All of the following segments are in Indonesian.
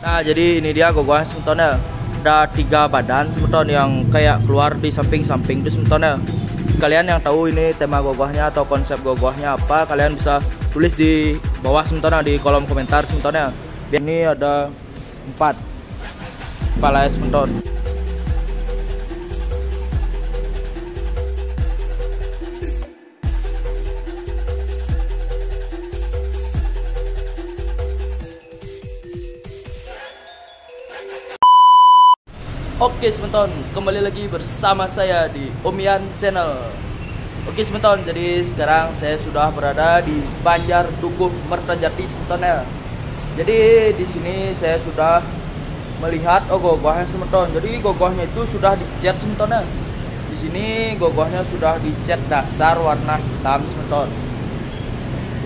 Nah, jadi ini dia gogohnya semetonnya. Ada 3 badan semeton yang kayak keluar di samping-samping itu semetonnya. Kalian yang tahu ini tema gogohnya atau konsep gogohnya apa, kalian bisa tulis di bawah semetonnya di kolom komentar semetonnya. Ini ada 4 kepala semeton. Oke semeton, kembali lagi bersama saya di Omian Channel. Oke semeton, jadi sekarang saya sudah berada di Banjar Dukuh Mertajati semeton ya. Jadi di sini saya sudah melihat gogohnya semeton. Jadi gogohnya itu sudah dicat semeton ya. Di sini gogohnya sudah dicat dasar warna hitam semeton.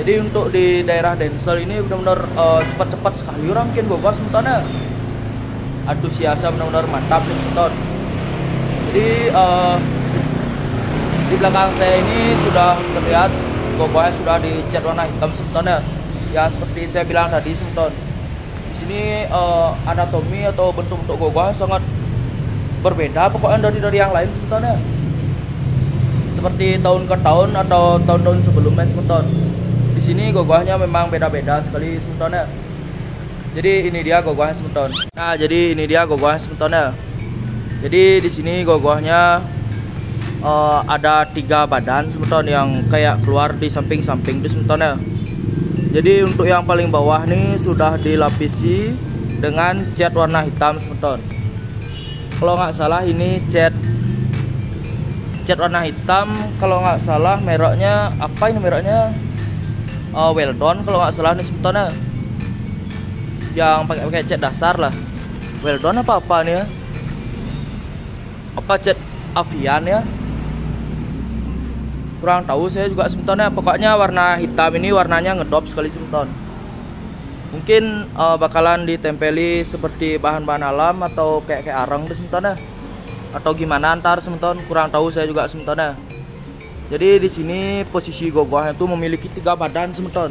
Jadi untuk di daerah Densel ini benar-benar cepat-cepat sekali orang bikin gogoh semeton ya. Antusiasnya benar-benar mantap nih semeton. Jadi di belakang saya ini sudah terlihat gogohnya sudah dicat warna hitam semeton ya. Ya seperti saya bilang tadi semeton. Di sini anatomi atau bentuk-bentuk gogohnya sangat berbeda pokoknya dari yang lain semeton ya. Seperti tahun ke tahun atau tahun-tahun sebelumnya semeton. Di sini gogohnya memang beda-beda sekali semeton ya. Jadi ini dia gogohnya semeton. Nah, jadi ini dia gogohnya semeton ya. Jadi di sini gogohnya ada 3 badan semeton yang kayak keluar di samping-samping itu semeton ya. Jadi untuk yang paling bawah nih sudah dilapisi dengan cat warna hitam semeton. Kalau nggak salah ini cat warna hitam. Kalau nggak salah mereknya apa ini mereknya? Weldon kalau nggak salah nih semeton ya. Yang pakai cat dasar lah. Weldon apa nih ya? Apa cat Avian ya? Kurang tahu saya juga semetonnya. Pokoknya warna hitam ini warnanya ngedop sekali semeton. Mungkin bakalan ditempeli seperti bahan-bahan alam atau kayak arang tuh semetonnya. Atau gimana antar semeton, kurang tahu saya juga semetonnya. Jadi di sini posisi gogohnya itu memiliki 3 badan semeton.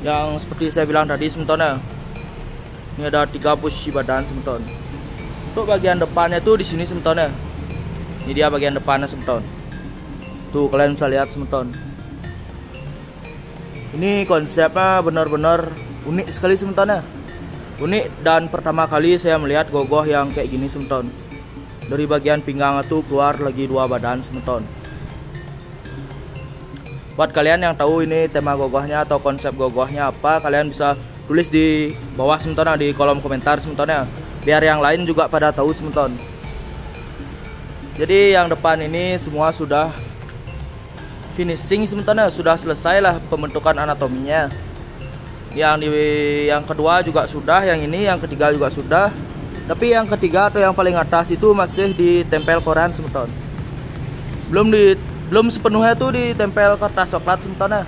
Yang seperti saya bilang tadi semetonnya. Ini ada 3 posisi badan semeton. Untuk bagian depannya tuh di sini semetonnya. Ini dia bagian depannya semeton. Tuh kalian bisa lihat semeton. Ini konsepnya benar-benar unik sekali semetonnya. Unik dan pertama kali saya melihat gogoh yang kayak gini semeton. Dari bagian pinggang itu keluar lagi 2 badan semeton. Buat kalian yang tahu ini tema gogohnya atau konsep gogohnya apa, kalian bisa tulis di bawah semeton di kolom komentar semetonnya. Biar yang lain juga pada tahu semeton. Jadi yang depan ini semua sudah finishing semetonnya, sudah selesai lah pembentukan anatominya. Yang kedua juga sudah, yang ini yang ketiga juga sudah. Tapi yang ketiga atau yang paling atas itu masih ditempel koran semeton. Belum sepenuhnya tuh ditempel kertas coklat semetonnya.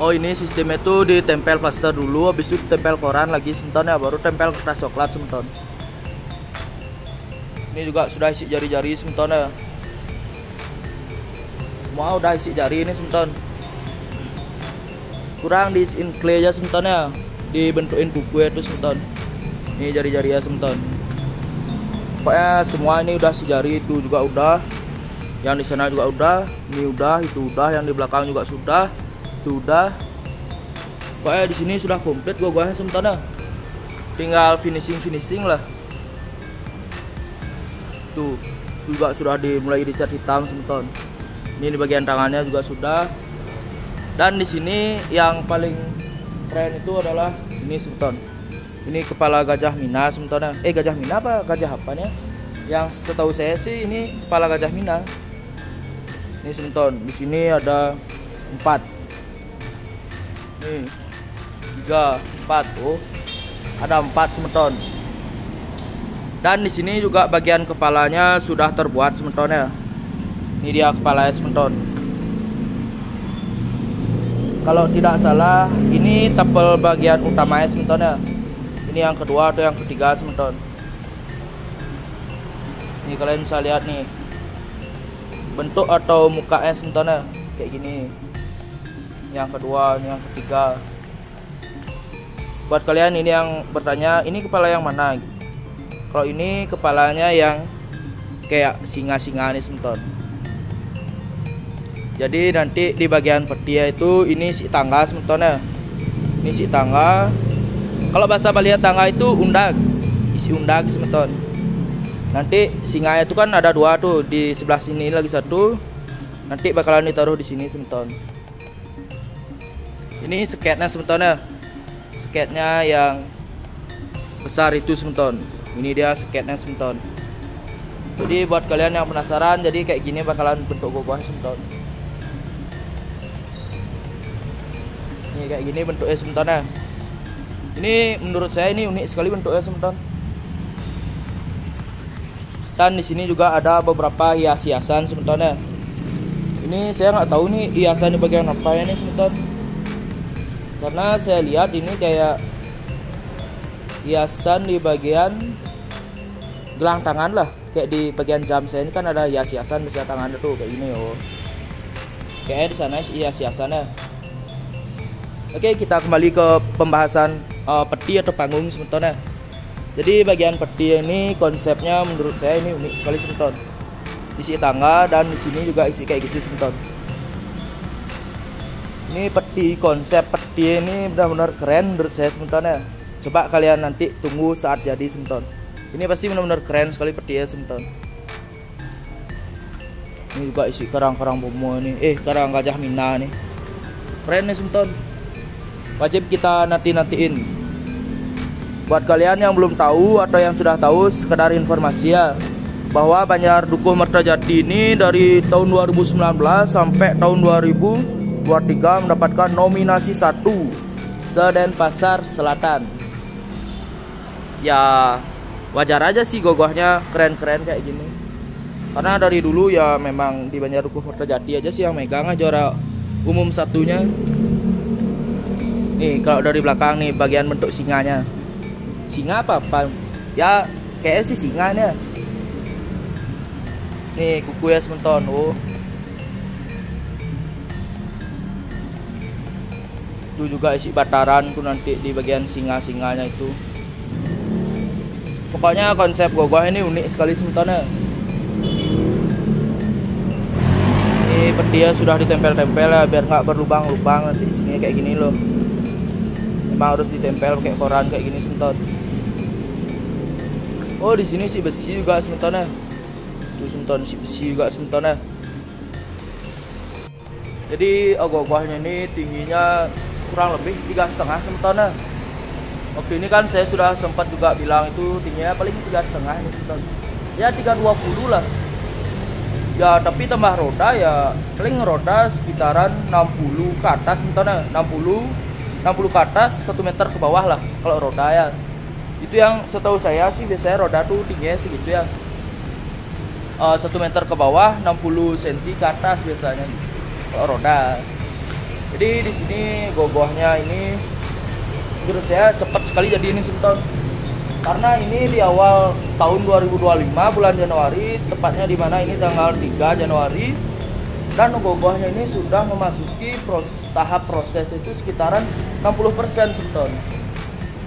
Oh ini sistemnya tuh ditempel plaster dulu, habis itu ditempel koran lagi semetonnya, baru tempel kertas coklat semeton. Ini juga sudah isi jari-jari semetonnya. Semua udah isi jari ini semeton. Kurang diisiin clay aja semetonnya, dibentukin kuku itu semeton. Ini jari-jari ya semeton. Pokoknya semua ini udah sejari, itu juga udah. Yang di sana juga udah, ini udah, itu udah, yang di belakang juga sudah. Itu udah. Pokoknya di sini sudah komplit gogohnya semetonnya. Tinggal finishing lah. Tuh juga sudah dimulai dicat hitam semeton. Ini di bagian tangannya juga sudah. Dan di sini yang paling keren itu adalah ini semeton. Ini kepala gajah Mina semetonnya. Gajah Mina apa gajah apanya? Yang setahu saya sih ini kepala gajah Mina. Ini semeton. Di sini ada 4. Nih 3, 4. Oh, ada 4 semeton. Dan di sini juga bagian kepalanya sudah terbuat semetonnya. Ini dia kepalanya semeton. Kalau tidak salah ini tapel bagian utamanya semetonnya. Ini yang kedua atau yang ketiga semeton. Ini kalian bisa lihat nih bentuk atau mukanya semetonnya kayak gini. Yang kedua, yang ketiga. buat kalian ini yang bertanya, ini kepala yang mana? Kalau ini kepalanya yang kayak singa-singa nih semeton. Jadi nanti di bagian petia itu ini si tangga semeton ya. Ini si tangga. Kalau bahasa Bali tangga itu undag, isi undag semeton. Nanti singanya itu kan ada dua tuh, di sebelah sini lagi satu. Nanti bakalan ditaruh di sini semeton. Ini sketnya semeton ya. Sketnya yang besar itu semeton. Ini dia sketnya semeton. Jadi buat kalian yang penasaran, jadi kayak gini bakalan bentuk gogah semeton. Ini kayak gini bentuknya semeton ya. Ini menurut saya ini unik sekali bentuknya semeton. Dan di sini juga ada beberapa hias-hiasan semeton ya. Ini saya nggak tahu nih hiasan di bagian apa ya nih semeton. Karena saya lihat ini kayak hiasan di bagian gelang tangan lah. Kayak di bagian jam saya ini kan ada hias-hiasan bisa tangan tuh kayak gini oh. Kayaknya di sana hias-hiasannya. Oke, kita kembali ke pembahasan peti atau panggung semeton ya. Jadi bagian peti ini konsepnya menurut saya ini unik sekali semeton. Isi tangga dan di sini juga isi kayak gitu semeton. Ini peti, konsep peti ini benar-benar keren menurut saya semeton ya. Coba kalian nanti tunggu saat jadi semeton. Ini pasti benar-benar keren sekali peti ya semeton. Ini juga isi karang-karang bomo nih, karang gajah mina nih. Keren nih semeton. Wajib kita nanti-nantiin. Buat kalian yang belum tahu atau yang sudah tahu, sekedar informasi ya, bahwa Banjar Dukuh Mertajati ini dari tahun 2019 sampai tahun 2023 mendapatkan nominasi 1 se-Denpasar Selatan. Ya wajar aja sih gogohnya keren-keren kayak gini. Karena dari dulu ya memang di Banjar Dukuh Mertajati aja sih yang megang juara umum satunya. Nih kalau dari belakang nih bagian bentuk singanya. Singa apa? Ya kayaknya sih singa nih. Nih kuku ya semeton. Oh. Itu juga isi bataran tuh nanti di bagian singa-singanya itu. Pokoknya konsep gogoh ini unik sekali semetonnya. Ini petia sudah ditempel-tempel ya biar nggak berlubang-lubang nanti isinya kayak gini loh. Memang harus ditempel kayak koran kayak gini semeton. Oh di sini si besi juga semetonnya. Tuh semeton si besi juga semetonnya. Jadi gogohnya ini tingginya kurang lebih 3,5 semetonnya. Waktu ini kan saya sudah sempat juga bilang itu tingginya paling 3,5 ini semeton. Ya 320 lah. Ya tapi tambah roda ya paling roda sekitaran 60 ke atas semetonnya. 60 ke atas 1 meter ke bawah lah kalau roda ya. Itu yang setahu saya sih biasanya roda tuh tingginya segitu ya. 1 meter ke bawah 60 cm ke atas biasanya kalau roda. Jadi di sini gogohnya ini menurut saya cepat sekali jadi ini semeton. Karena ini di awal tahun 2025 bulan Januari, tepatnya di mana ini tanggal 3 Januari, dan gogohnya ini sudah memasuki tahap proses itu sekitaran 60% semeton.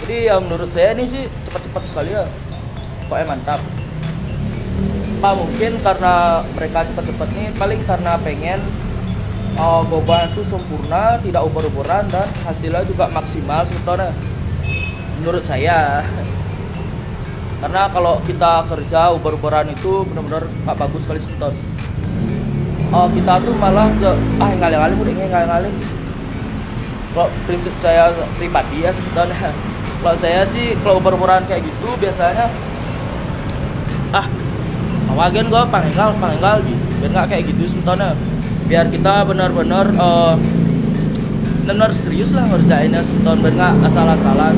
Jadi ya menurut saya ini sih cepat-cepat sekali ya. Pokoknya mantap. Apa mungkin karena mereka cepat-cepat nih paling karena pengen gogoh itu sempurna, tidak ubur-uburan dan hasilnya juga maksimal semeton. Menurut saya. Karena kalau kita kerja ubur-uburan itu benar-benar gak bagus sekali semeton. Kita tuh malah ngali-ngali mudahnya ngali-ngali. Kalau prinsip saya pribadi ya sebetulnya, kalau saya sih kalau ubur-uburan kayak gitu biasanya awagen gue pangenggal gitu, biar nggak kayak gitu sebetulnya. Biar kita benar-benar benar serius lah ngerjainnya sebetulnya, biar nggak asal-asalan.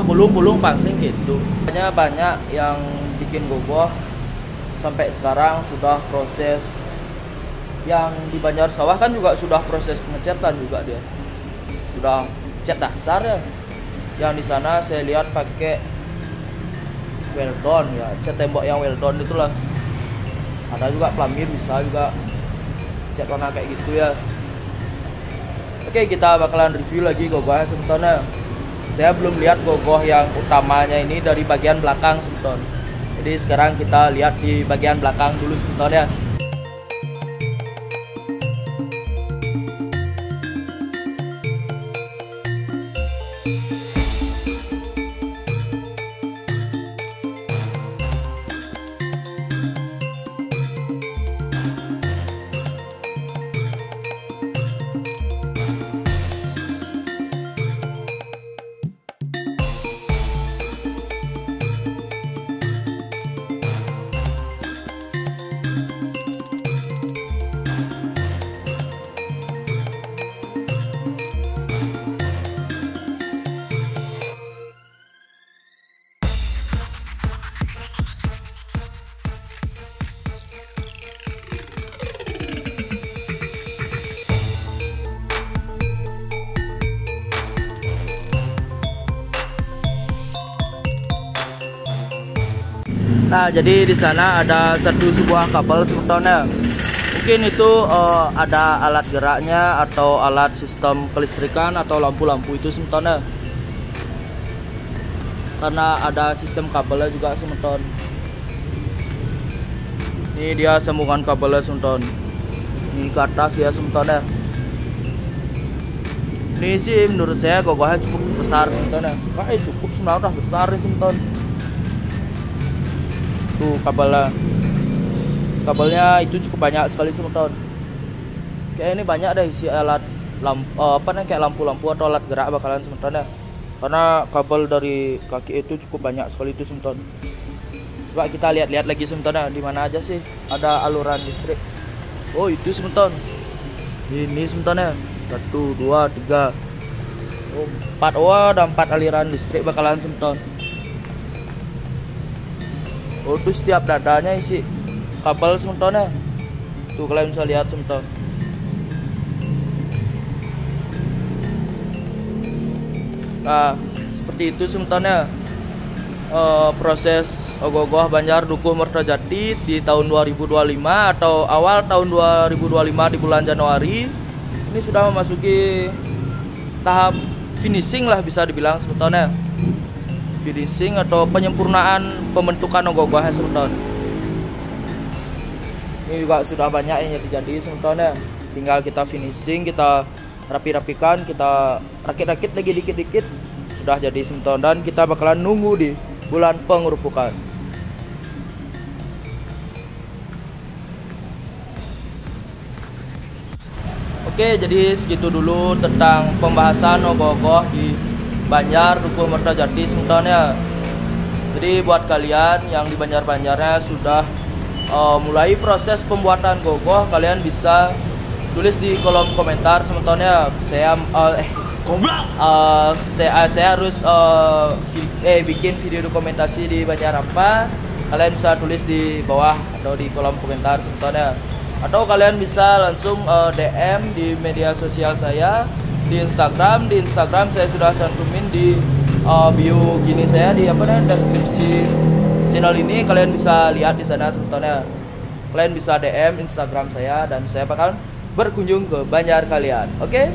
Bulung pangsing gitu. Banyak yang bikin gogoh sampai sekarang sudah proses yang di Banjar Sawah kan juga sudah proses pengecatan juga dia. Sudah cat dasar ya. Yang di sana saya lihat pakai weldon ya, cat tembok yang weldon itulah. Ada juga pelamir bisa juga cat warna kayak gitu ya. Oke, kita bakalan review lagi gogohnya sebetulnya. saya belum lihat gogoh yang utamanya ini dari bagian belakang semeton. Jadi sekarang kita lihat di bagian belakang dulu semeton ya. Nah, jadi di sana ada satu sebuah kabel semetonnya. Mungkin itu ada alat geraknya atau alat sistem kelistrikan atau lampu-lampu itu semetonnya. Karena ada sistem kabelnya juga semeton. Ini dia sambungan kabelnya semeton. Ini ke atas ya semetonnya. Ini sih menurut saya gogohnya cukup besar semetonnya. Cukup sebenarnya udah besar ini semeton. Tuh kabelnya itu cukup banyak sekali semeton. Kayak ini banyak deh isi alat lampu kayak lampu-lampu atau alat gerak bakalan semeton ya. Karena kabel dari kaki itu cukup banyak sekali itu semeton. Coba kita lihat-lihat lagi semeton ya, di mana aja sih ada aluran listrik. Oh, itu semeton. Ini semeton ya. 1 2 3 4. Oh, ada 4 aliran listrik bakalan semeton. Oh, tuh setiap dadanya isi kabel semetonnya. Tuh kalian bisa lihat semeton. Nah, seperti itu semetonnya. Proses ogoh-ogoh Banjar Dukuh Mertajati di tahun 2025 atau awal tahun 2025 di bulan Januari ini sudah memasuki tahap finishing lah bisa dibilang semetonnya. Finishing atau penyempurnaan pembentukan ogoh-ogohnya semeton. Ini juga sudah banyak yang jadi semetonnya. Tinggal kita finishing, kita rapi-rapikan, kita rakit-rakit lagi dikit-dikit, sudah jadi semeton. Dan kita bakalan nunggu di bulan pengerupukan. Oke, jadi segitu dulu tentang pembahasan ogoh-ogoh di Banjar Dukuh Mertajati semetonnya. Jadi buat kalian yang di Banjar-Banjarnya sudah mulai proses pembuatan gogoh, kalian bisa tulis di kolom komentar semetonnya. Saya harus bikin video dokumentasi di Banjar apa. Kalian bisa tulis di bawah atau di kolom komentar semetonnya. Atau kalian bisa langsung DM di media sosial saya di Instagram. Di Instagram saya sudah cantumin di bio gini saya di deskripsi channel ini. Kalian bisa lihat di sana semetonnya. Kalian bisa DM Instagram saya dan saya bakal berkunjung ke Banjar kalian. Oke?